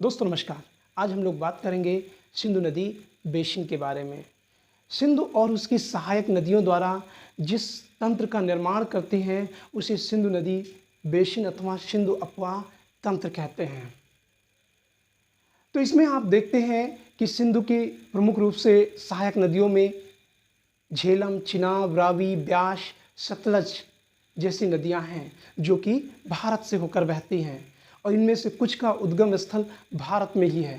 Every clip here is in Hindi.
दोस्तों नमस्कार। आज हम लोग बात करेंगे सिंधु नदी बेसिन के बारे में। सिंधु और उसकी सहायक नदियों द्वारा जिस तंत्र का निर्माण करती हैं उसे सिंधु नदी बेसिन अथवा सिंधु अपवाह तंत्र कहते हैं। तो इसमें आप देखते हैं कि सिंधु की प्रमुख रूप से सहायक नदियों में झेलम, चिनाब, रावी, ब्यास, सतलज जैसी नदियां हैं जो कि भारत से होकर बहती हैं और इनमें से कुछ का उद्गम स्थल भारत में ही है।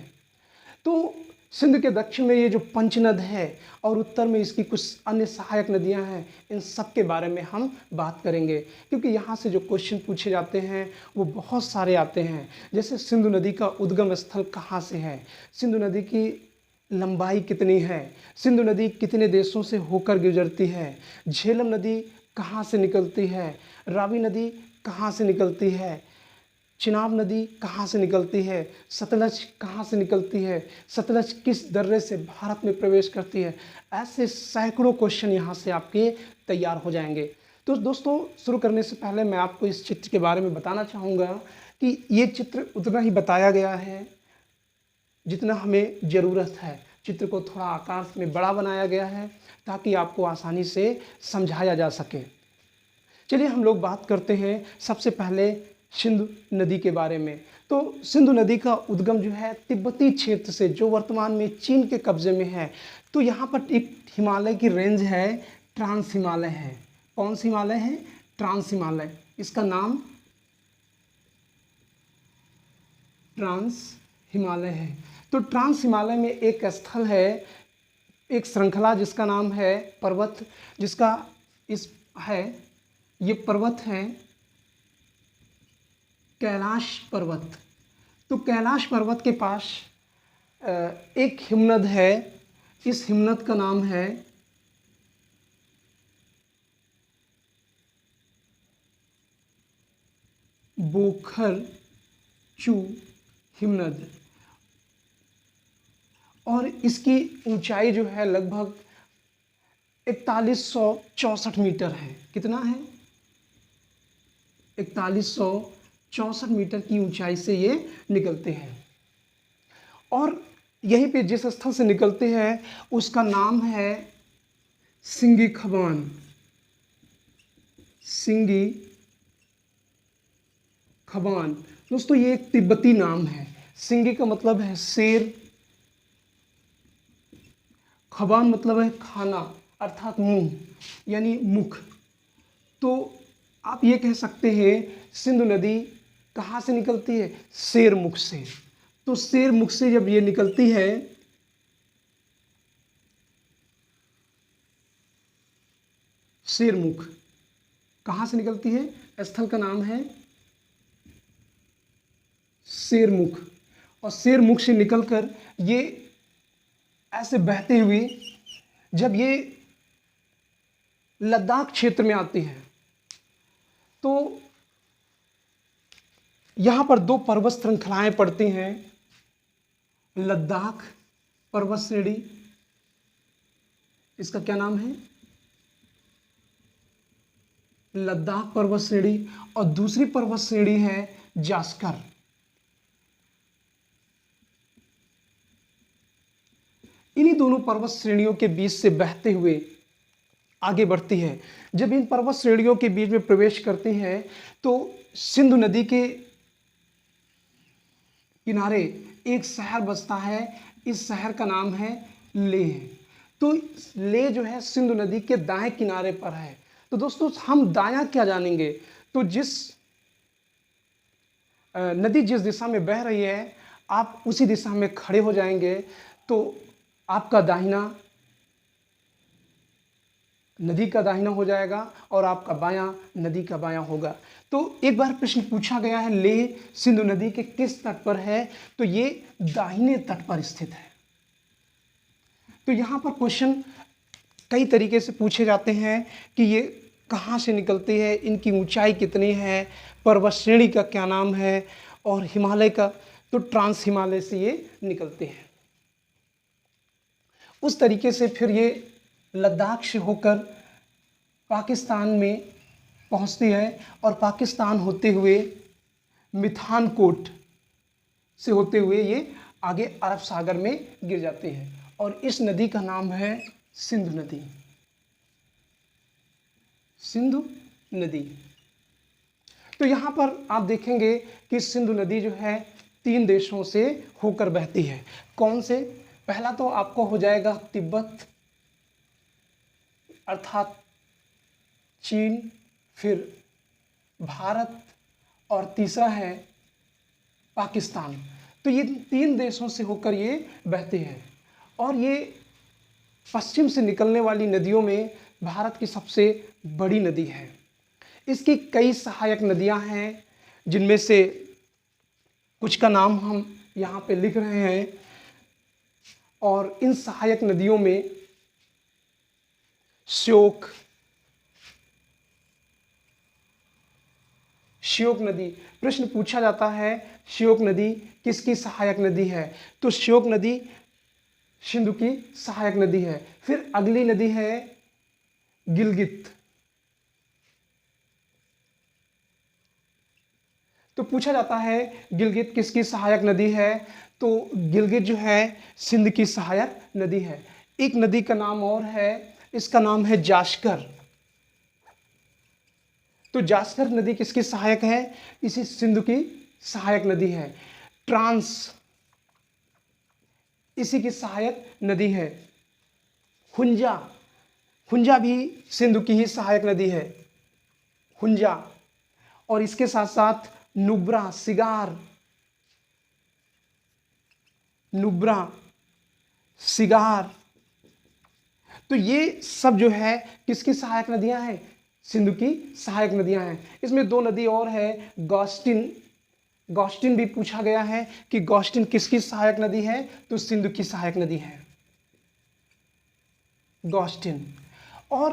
तो सिंध के दक्षिण में ये जो पंचनद है और उत्तर में इसकी कुछ अन्य सहायक नदियां हैं, इन सब के बारे में हम बात करेंगे क्योंकि यहाँ से जो क्वेश्चन पूछे जाते हैं वो बहुत सारे आते हैं। जैसे सिंधु नदी का उद्गम स्थल कहाँ से है, सिंधु नदी की लंबाई कितनी है, सिंधु नदी कितने देशों से होकर गुजरती है, झेलम नदी कहाँ से निकलती है, रावी नदी कहाँ से निकलती है, चिनाब नदी कहाँ से निकलती है, सतलज कहाँ से निकलती है, सतलज किस दर्रे से भारत में प्रवेश करती है। ऐसे सैकड़ों क्वेश्चन यहाँ से आपके तैयार हो जाएंगे। तो दोस्तों शुरू करने से पहले मैं आपको इस चित्र के बारे में बताना चाहूँगा कि ये चित्र उतना ही बताया गया है जितना हमें ज़रूरत है। चित्र को थोड़ा आकार में बड़ा बनाया गया है ताकि आपको आसानी से समझाया जा सके। चलिए हम लोग बात करते हैं सबसे पहले सिंधु नदी के बारे में। तो सिंधु नदी का उद्गम जो है तिब्बती क्षेत्र से, जो वर्तमान में चीन के कब्जे में है। तो यहाँ पर एक हिमालय की रेंज है, ट्रांस हिमालय है। कौन सी हिमालय है? ट्रांस हिमालय। इसका नाम ट्रांस हिमालय है। तो ट्रांस हिमालय में एक स्थल है, एक श्रृंखला जिसका नाम है पर्वत, जिसका इस है, ये पर्वत है कैलाश पर्वत। तो कैलाश पर्वत के पास एक हिमनद है। इस हिमनद का नाम है बोखर चू हिमनद और इसकी ऊंचाई जो है लगभग 4164 मीटर है। कितना है? 4164 मीटर की ऊंचाई से ये निकलते हैं और यहीं पे जिस स्थल से निकलते हैं उसका नाम है सिंगी खबान। सिंगी खबान दोस्तों ये एक तिब्बती नाम है। सिंगी का मतलब है शेर, खबान मतलब है खाना अर्थात मुंह यानी मुख। तो आप ये कह सकते हैं सिंधु नदी कहाँ से निकलती है? शेर मुख से। तो शेर मुख से जब ये निकलती है शेर मुख कहाँ से निकलती है? स्थल का नाम है शेर मुख और शेर मुख से निकलकर ये ऐसे बहते हुए जब ये लद्दाख क्षेत्र में आती है तो यहाँ पर दो पर्वत श्रृंखलाएं पड़ती हैं। लद्दाख पर्वत श्रेणी, इसका क्या नाम है? लद्दाख पर्वत श्रेणी। और दूसरी पर्वत श्रेणी है जास्कर। इन्हीं दोनों पर्वत श्रेणियों के बीच से बहते हुए आगे बढ़ती है। जब इन पर्वत श्रेणियों के बीच में प्रवेश करती हैं तो सिंधु नदी के किनारे एक शहर बसता है। इस शहर का नाम है लेह। तो लेह जो है सिंधु नदी के दाएं किनारे पर है। तो दोस्तों हम दायां क्या जानेंगे? तो जिस नदी जिस दिशा में बह रही है आप उसी दिशा में खड़े हो जाएंगे तो आपका दाहिना नदी का दाहिना हो जाएगा और आपका बायां नदी का बायां होगा। तो एक बार प्रश्न पूछा गया है लेह सिंधु नदी के किस तट पर है? तो ये दाहिने तट पर स्थित है। तो यहाँ पर क्वेश्चन कई तरीके से पूछे जाते हैं कि ये कहाँ से निकलती है, इनकी ऊंचाई कितनी है, पर्वत श्रेणी का क्या नाम है और हिमालय का, तो ट्रांस हिमालय से ये निकलते हैं। उस तरीके से फिर ये लद्दाख से होकर पाकिस्तान में पहुंचती है और पाकिस्तान होते हुए मिठानकोट से होते हुए ये आगे अरब सागर में गिर जाती है और इस नदी का नाम है सिंधु नदी। सिंधु नदी। तो यहाँ पर आप देखेंगे कि सिंधु नदी जो है 3 देशों से होकर बहती है। कौन से? पहला तो आपको हो जाएगा तिब्बत अर्थात चीन, फिर भारत और तीसरा है पाकिस्तान। तो ये 3 देशों से होकर ये बहती है और ये पश्चिम से निकलने वाली नदियों में भारत की सबसे बड़ी नदी है। इसकी कई सहायक नदियां हैं जिनमें से कुछ का नाम हम यहाँ पे लिख रहे हैं और इन सहायक नदियों में श्योक नदी। प्रश्न पूछा जाता है श्योक नदी किसकी सहायक नदी है? तो श्योक नदी सिंधु की सहायक नदी है। फिर अगली नदी है गिलगित। तो पूछा जाता है गिलगित किसकी सहायक नदी है? तो गिलगित जो है सिंध की सहायक नदी है। एक नदी का नाम और है, इसका नाम है जास्कर। तो जास्कर नदी किसकी सहायक है? इसी सिंधु की सहायक नदी है। ट्रांस इसी की सहायक नदी है। हुंजा, हुंजा भी सिंधु की ही सहायक नदी है, हुंजा। और इसके साथ साथ नुब्रा, सिगार, नुब्रा, सिगार। तो ये सब जो है किसकी सहायक नदियां हैं? सिंधु की सहायक नदियां हैं। इसमें 2 नदी और है, गॉस्टिन। गॉस्टिन भी पूछा गया है कि गॉस्टिन किसकी सहायक नदी है? तो सिंधु की सहायक नदी है गॉस्टिन। और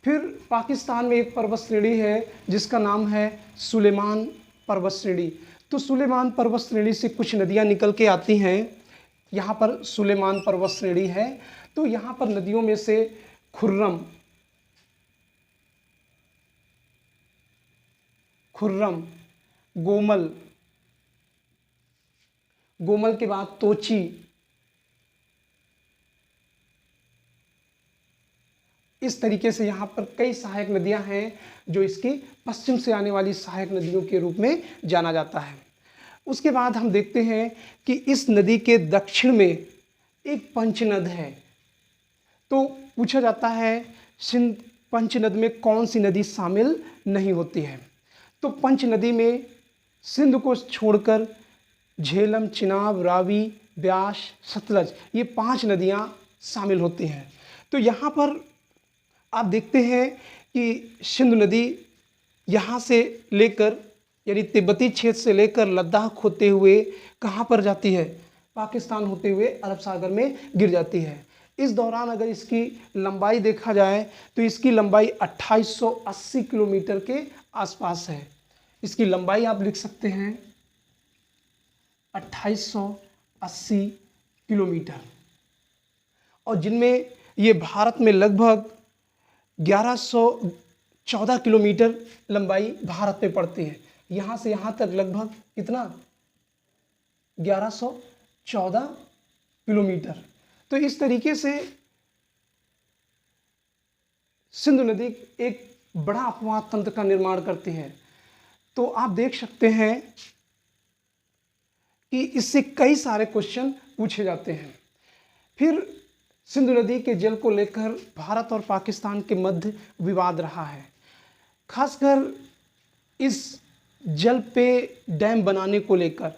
फिर पाकिस्तान में एक पर्वत श्रेणी है जिसका नाम है सुलेमान पर्वत श्रेणी। तो सुलेमान पर्वत श्रेणी से कुछ नदियां निकल के आती हैं। यहाँ पर सुलेमान पर्वत श्रेणी है। तो यहाँ पर नदियों में से खुर्रम, गोमल, गोमल के बाद तोची, इस तरीके से यहाँ पर कई सहायक नदियां हैं जो इसकी पश्चिम से आने वाली सहायक नदियों के रूप में जाना जाता है। उसके बाद हम देखते हैं कि इस नदी के दक्षिण में एक पंचनद है। तो पूछा जाता है सिंध पंचनद में कौन सी नदी शामिल नहीं होती है? तो पंच नदी में सिंध को छोड़कर झेलम, चिनाब, रावी, ब्यास, सतलज, ये 5 नदियां शामिल होती हैं। तो यहाँ पर आप देखते हैं कि सिंधु नदी यहाँ से लेकर यानी तिब्बती क्षेत्र से लेकर लद्दाख होते हुए कहाँ पर जाती है? पाकिस्तान होते हुए अरब सागर में गिर जाती है। इस दौरान अगर इसकी लंबाई देखा जाए तो इसकी लंबाई 2880 किलोमीटर के आसपास है। इसकी लंबाई आप लिख सकते हैं 2880 किलोमीटर, और जिनमें ये भारत में लगभग 1114 किलोमीटर लंबाई भारत में पड़ती है। यहाँ से यहाँ तक लगभग कितना? 1114 किलोमीटर। तो इस तरीके से सिंधु नदी एक बड़ा अपवाद तंत्र का निर्माण करती है। तो आप देख सकते हैं कि इससे कई सारे क्वेश्चन पूछे जाते हैं। फिर सिंधु नदी के जल को लेकर भारत और पाकिस्तान के मध्य विवाद रहा है। खासकर इस जल पे डैम बनाने को लेकर।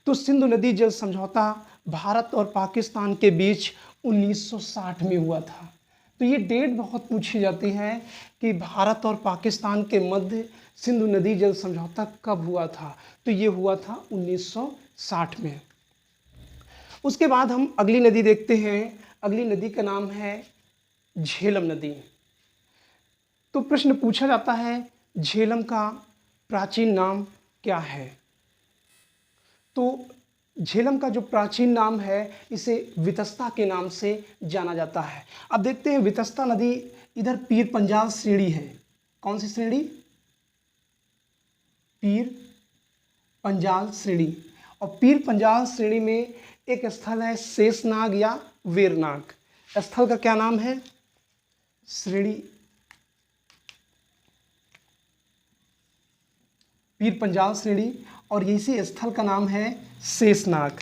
तो सिंधु नदी जल समझौता भारत और पाकिस्तान के बीच 1960 में हुआ था। तो ये डेट बहुत पूछी जाती है कि भारत और पाकिस्तान के मध्य सिंधु नदी जल समझौता कब हुआ था? तो ये हुआ था 1960 में। उसके बाद हम अगली नदी देखते हैं। अगली नदी का नाम है झेलम नदी। तो प्रश्न पूछा जाता है झेलम का प्राचीन नाम क्या है? तो झेलम का जो प्राचीन नाम है इसे वितस्ता के नाम से जाना जाता है। अब देखते हैं वितस्ता नदी इधर पीर पंजाल श्रेणी है। कौन सी श्रेणी? पीर पंजाल श्रेणी। और पीर पंजाल श्रेणी में एक स्थल है शेषनाग या वेरनाग। स्थल का क्या नाम है? श्रेणी पीर पंजाल श्रेणी, और इसी स्थल का नाम है शेषनाग।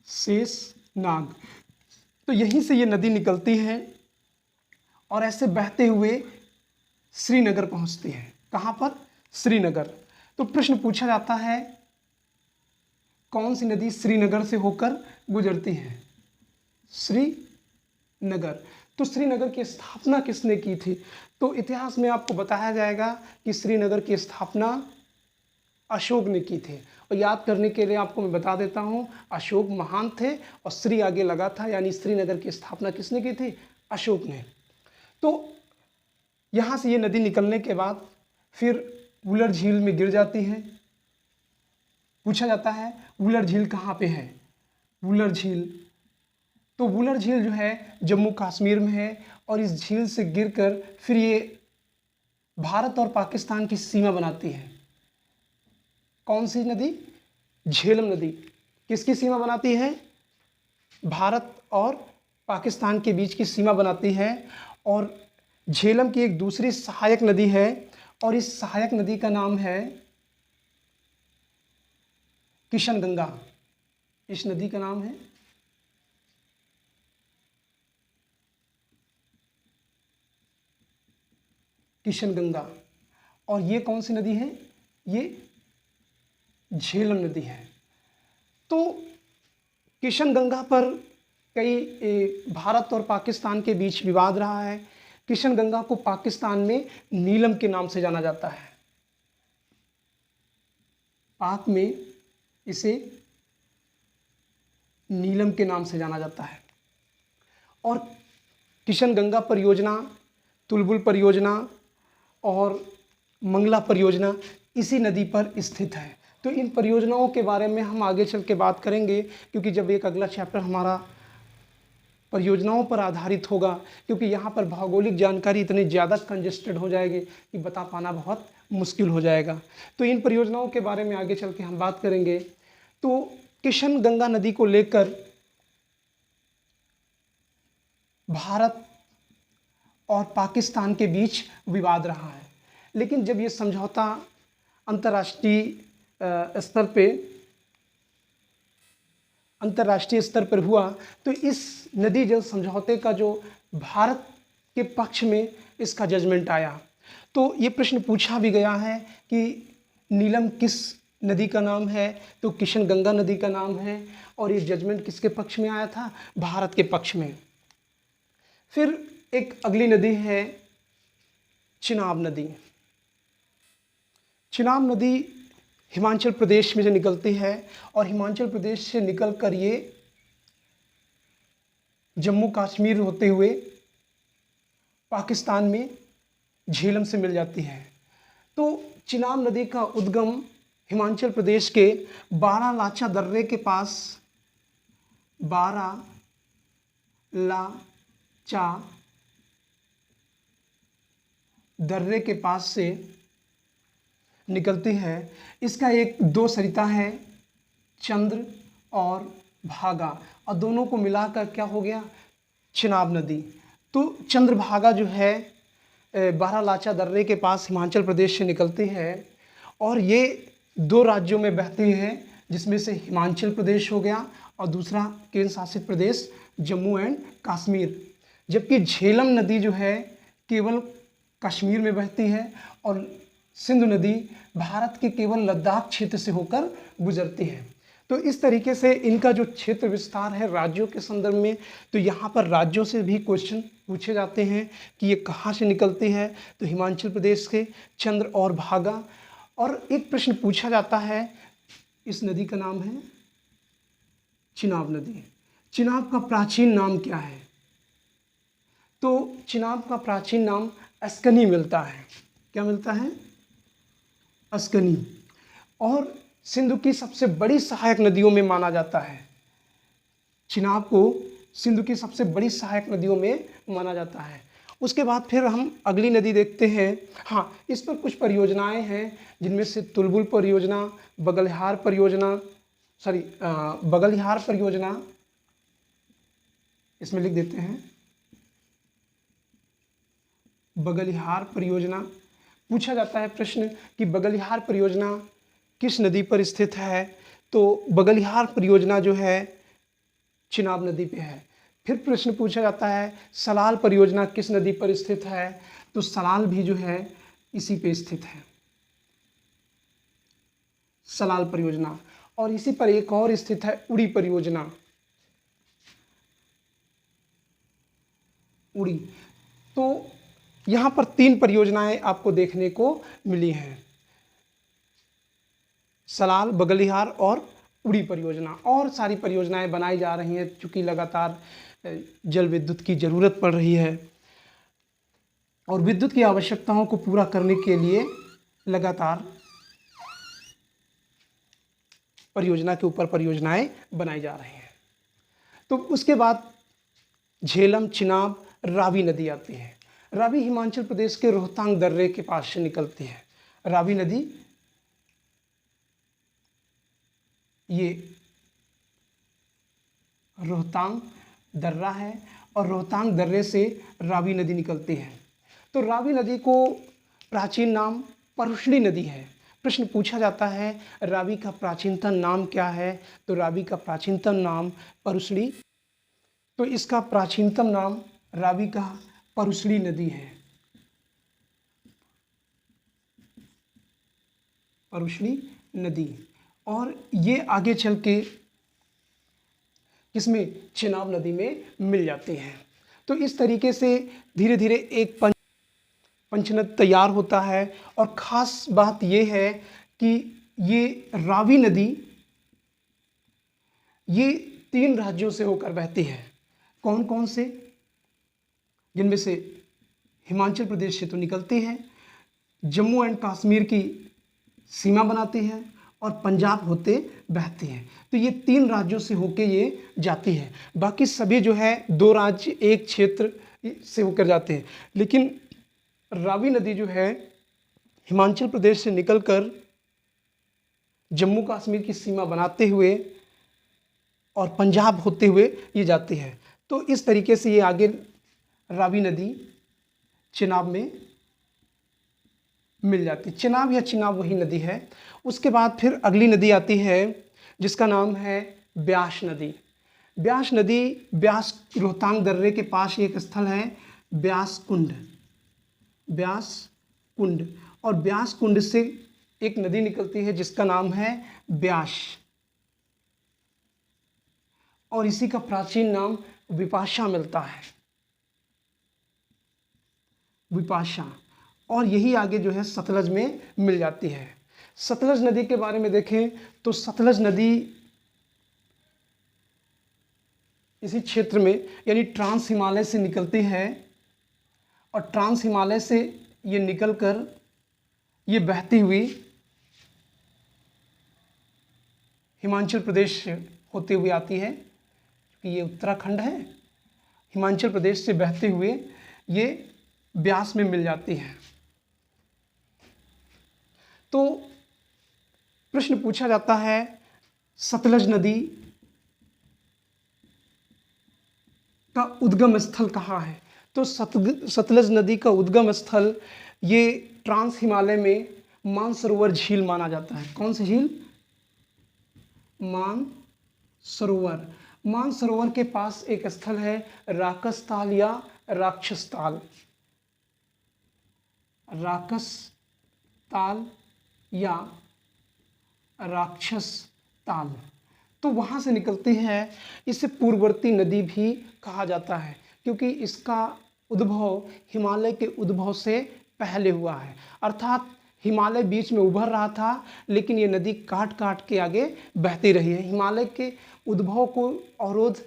शेषनाग। तो यहीं से ये नदी निकलती है और ऐसे बहते हुए श्रीनगर पहुंचती है। कहाँ पर? श्रीनगर। तो प्रश्न पूछा जाता है कौन सी नदी श्रीनगर से होकर गुजरती है? श्रीनगर। तो श्रीनगर की स्थापना किसने की थी? तो इतिहास में आपको बताया जाएगा कि श्रीनगर की स्थापना अशोक ने की थी। और याद करने के लिए आपको मैं बता देता हूँ, अशोक महान थे और श्री आगे लगा था, यानी श्रीनगर की स्थापना किसने की थी? अशोक ने। तो यहाँ से ये नदी निकलने के बाद फिर वुलर झील में गिर जाती है। पूछा जाता है वुलर झील कहाँ पे है? वुलर झील, तो वुलर झील जो है जम्मू कश्मीर में है, और इस झील से गिरकर फिर ये भारत और पाकिस्तान की सीमा बनाती है। कौन सी नदी? झेलम नदी। किसकी सीमा बनाती है? भारत और पाकिस्तान के बीच की सीमा बनाती है। और झेलम की एक दूसरी सहायक नदी है, और इस सहायक नदी का नाम है किशनगंगा। इस नदी का नाम है किशनगंगा। और ये कौन सी नदी है? ये झेलम नदी है। तो किशनगंगा पर कई भारत और पाकिस्तान के बीच विवाद रहा है। किशनगंगा को पाकिस्तान में नीलम के नाम से जाना जाता है। पाक में इसे नीलम के नाम से जाना जाता है। और किशनगंगा परियोजना, तुलबुल परियोजना और मंगला परियोजना इसी नदी पर स्थित है। तो इन परियोजनाओं के बारे में हम आगे चल के बात करेंगे, क्योंकि जब एक अगला चैप्टर हमारा परियोजनाओं पर आधारित होगा, क्योंकि यहाँ पर भौगोलिक जानकारी इतनी ज़्यादा कंजेस्टेड हो जाएगी कि बता पाना बहुत मुश्किल हो जाएगा। तो इन परियोजनाओं के बारे में आगे चल के हम बात करेंगे। तो किशनगंगा नदी को लेकर भारत और पाकिस्तान के बीच विवाद रहा है, लेकिन जब ये समझौता अंतर्राष्ट्रीय स्तर पर हुआ, तो इस नदी जल समझौते का जो भारत के पक्ष में इसका जजमेंट आया। तो ये प्रश्न पूछा भी गया है कि नीलम किस नदी का नाम है? तो किशनगंगा नदी का नाम है। और ये जजमेंट किसके पक्ष में आया था? भारत के पक्ष में। फिर एक अगली नदी है चिनाब नदी। चिनाब नदी हिमाचल प्रदेश में जो निकलती है, और हिमाचल प्रदेश से निकलकर ये जम्मू कश्मीर होते हुए पाकिस्तान में झेलम से मिल जाती है। तो चिनाब नदी का उद्गम हिमाचल प्रदेश के बारालाचा दर्रे के पास, बारालाचा दर्रे के पास से निकलती है। इसका एक दो सरिता है, चंद्र और भागा, और दोनों को मिलाकर क्या हो गया? चिनाब नदी। तो चंद्रभागा जो है बारालाचा दर्रे के पास हिमाचल प्रदेश से निकलती है, और ये दो राज्यों में बहती है, जिसमें से हिमाचल प्रदेश हो गया और दूसरा केंद्र शासित प्रदेश जम्मू एंड कश्मीर। जबकि झेलम नदी जो है केवल कश्मीर में बहती है, और सिंधु नदी भारत के केवल लद्दाख क्षेत्र से होकर गुजरती है। तो इस तरीके से इनका जो क्षेत्र विस्तार है राज्यों के संदर्भ में, तो यहाँ पर राज्यों से भी क्वेश्चन पूछे जाते हैं कि ये कहाँ से निकलती है? तो हिमाचल प्रदेश के चंद्र और भागा। और एक प्रश्न पूछा जाता है, इस नदी का नाम है चिनाब नदी। चिनाब का प्राचीन नाम क्या है? तो चिनाब का प्राचीन नाम अस्कनी मिलता है। क्या मिलता है? अस्कनी। और सिंधु की सबसे बड़ी सहायक नदियों में माना जाता है। चिनाब को सिंधु की सबसे बड़ी सहायक नदियों में माना जाता है। उसके बाद फिर हम अगली नदी देखते हैं। हाँ, इस पर कुछ परियोजनाएं हैं, जिनमें से तुलबुल परियोजना, बगलिहार परियोजना, बगलिहार परियोजना, इसमें लिख देते हैं बगलिहार परियोजना। पूछा जाता है प्रश्न कि बगलिहार परियोजना किस नदी पर स्थित है, तो बगलिहार परियोजना जो है चिनाब नदी पे है। फिर प्रश्न पूछा जाता है सलाल परियोजना किस नदी पर स्थित है, तो सलाल भी जो है इसी पे स्थित है, सलाल परियोजना। और इसी पर एक और स्थित है उड़ी परियोजना, उड़ी। तो यहाँ पर 3 परियोजनाएं आपको देखने को मिली हैं, सलाल, बगलिहार और उड़ी परियोजना। और सारी परियोजनाएं बनाई जा रही हैं, चूँकि लगातार जल विद्युत की ज़रूरत पड़ रही है और विद्युत की आवश्यकताओं को पूरा करने के लिए लगातार परियोजना के ऊपर परियोजनाएं बनाई जा रही हैं। तो उसके बाद झेलम, चिनाब, रावी नदी आती है। रावी हिमाचल प्रदेश के रोहतांग दर्रे के पास से निकलती है। रावी नदी ये रोहतांग दर्रा है और रोहतांग दर्रे से रावी नदी निकलती है। तो रावी नदी को प्राचीन नाम परुष्णी नदी है। प्रश्न पूछा जाता है रावी का प्राचीनतम नाम क्या है, तो रावी का प्राचीनतम नाम परुष्णी, तो इसका प्राचीनतम नाम रावी का परुष्णी नदी है, परुष्णी नदी। और ये आगे चल के किसमें, चिनाब नदी में मिल जाती हैं। तो इस तरीके से धीरे धीरे एक पंचनद तैयार होता है। और ख़ास बात ये है कि ये रावी नदी ये 3 राज्यों से होकर बहती है। कौन कौन से, जिनमें से हिमाचल प्रदेश से तो निकलती है, जम्मू एंड कश्मीर की सीमा बनाती है और पंजाब होते बहती है। तो ये 3 राज्यों से होके ये जाती है। बाकी सभी जो है 2 राज्य, 1 क्षेत्र से होकर जाते हैं। लेकिन रावी नदी जो है हिमाचल प्रदेश से निकलकर जम्मू कश्मीर की सीमा बनाते हुए और पंजाब होते हुए ये जाती है। तो इस तरीके से ये आगे रावी नदी चिनाब में मिल जाती है। चिनाब या चिनाब वही नदी है। उसके बाद फिर अगली नदी आती है जिसका नाम है ब्यास नदी। ब्यास नदी, ब्यास रोहतांग दर्रे के पास एक स्थल है ब्यास कुंड, ब्यास कुंड। और ब्यास कुंड से एक नदी निकलती है जिसका नाम है ब्यास, और इसी का प्राचीन नाम विपाशा मिलता है, विपाशा। और यही आगे जो है सतलज में मिल जाती है। सतलज नदी के बारे में देखें तो सतलज नदी इसी क्षेत्र में यानी ट्रांस हिमालय से निकलती है और ट्रांस हिमालय से ये निकलकर ये बहती हुई हिमाचल प्रदेश होते हुए आती है, क्योंकि ये उत्तराखंड है। हिमाचल प्रदेश से बहते हुए ये ब्यास में मिल जाती है। तो प्रश्न पूछा जाता है सतलज नदी का उद्गम स्थल कहाँ है, तो सतलज नदी का उद्गम स्थल ये ट्रांस हिमालय में मानसरोवर झील माना जाता है। कौन सी झील, मानसरोवर। मानसरोवर के पास एक स्थल है राकस ताल या राक्षस ताल, राकस ताल या राक्षस ताल। तो वहाँ से निकलती है। इसे पूर्ववर्ती नदी भी कहा जाता है क्योंकि इसका उद्भव हिमालय के उद्भव से पहले हुआ है। अर्थात हिमालय बीच में उभर रहा था लेकिन ये नदी काट काट के आगे बहती रही है। हिमालय के उद्भव को अवरोध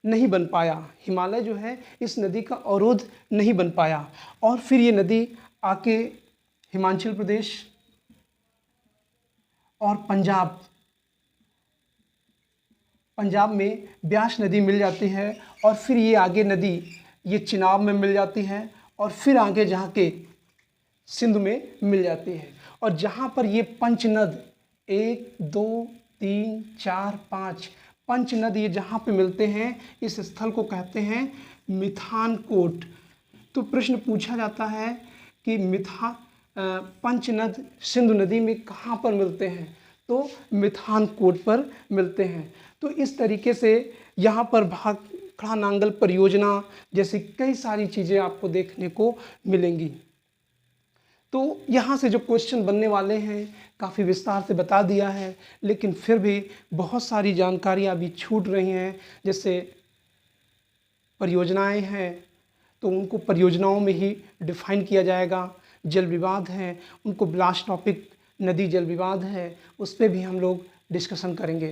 नहीं बन पाया, हिमालय जो है इस नदी का अवरोध नहीं बन पाया। और फिर ये नदी आके हिमाचल प्रदेश और पंजाब में ब्यास नदी मिल जाती है। और फिर ये आगे नदी ये चिनाब में मिल जाती है और फिर आगे जाके सिंधु में मिल जाती है। और जहाँ पर ये पंचनद 1 2 3 4 5 पंचनद ये जहाँ पे मिलते हैं इस स्थल को कहते हैं मिथानकोट। तो प्रश्न पूछा जाता है कि पंचनद सिंधु नदी में कहाँ पर मिलते हैं, तो मिथानकोट पर मिलते हैं। तो इस तरीके से यहाँ पर भाखड़ा नांगल परियोजना जैसी कई सारी चीज़ें आपको देखने को मिलेंगी। तो यहाँ से जो क्वेश्चन बनने वाले हैं काफ़ी विस्तार से बता दिया है, लेकिन फिर भी बहुत सारी जानकारियाँ अभी छूट रही हैं। जैसे परियोजनाएं हैं तो उनको परियोजनाओं में ही डिफाइन किया जाएगा। जल विवाद हैं उनको लास्ट टॉपिक नदी जल विवाद है उस पर भी हम लोग डिस्कशन करेंगे।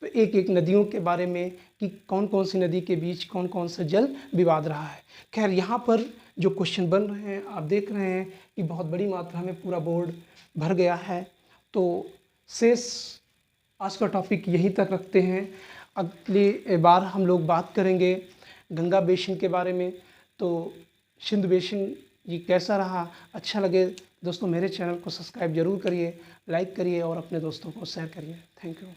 तो एक एक नदियों के बारे में कि कौन कौन सी नदी के बीच कौन कौन सा जल विवाद रहा है। खैर यहाँ पर जो क्वेश्चन बन रहे हैं आप देख रहे हैं कि बहुत बड़ी मात्रा में पूरा बोर्ड भर गया है। तो शेष आज का टॉपिक यहीं तक रखते हैं। अगली बार हम लोग बात करेंगे गंगा बेसिन के बारे में। तो सिंधु बेसिन ये कैसा रहा, अच्छा लगे दोस्तों मेरे चैनल को सब्सक्राइब ज़रूर करिए, लाइक करिए और अपने दोस्तों को शेयर करिए। Thank you.